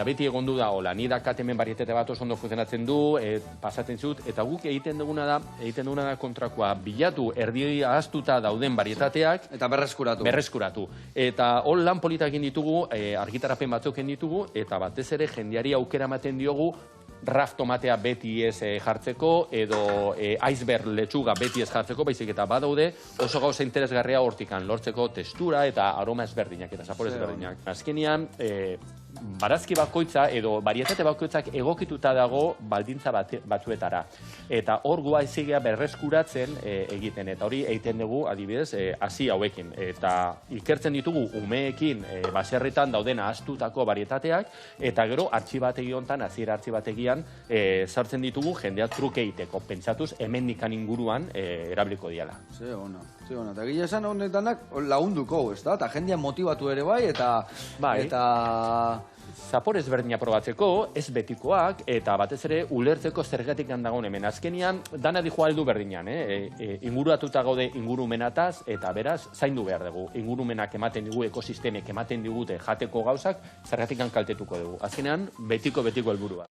Beti egondu da, hola, ni dakat hemen barietate bat oso ondo funtzionatzen du, pasatzen zut, eta guk egiten duguna da kontrakoa, bilatu erdi ahaztuta dauden barietateak, eta berreskuratu. Eta hon lan politak egin ditugu, argitarapen batzuk egin ditugu, eta batez ere jendeari aukera ematen diogu, raf tomatea beti ez jartzeko, edo iceberg letxuga beti ez jartzeko, baizik eta badaude oso gauza interesgarria hortikan lortzeko testura eta aroma ezberdinak eta zapor ezberdinak. Azkenean, barazki bakoitza edo barietate bakoitzak egokituta dago baldintza batzuetara. Eta hor goa ezigea berreskuratzen egiten, eta hori egiten dugu adibidez hasi hauekin. Eta ikertzen ditugu umeekin baserritan dauden ahaztutako barietateak, eta gero artxibategi hontan, hasiera artxibategian sartzen ditugu jendea truke egiteko, pentsatuz hemendikan inguruan erabiliko diala. Ze ona. Eta gila esan honetanak lagunduko, ez da? Eta jendea motibatu ere bai, eta... Zapor ezberdina probatzeko, ez betikoak, eta batez ere ulertzeko zergatik handagoen hemen. Azkenian, dana dihoa heldu berdinan, inguratuta gaude ingurumenataz, eta beraz, zaindu behar dugu. Ingurumenak ematen digu, ekosistemek ematen digute jateko gauzak, zergatik kaltetuko dugu. Azkenean, betiko helburua.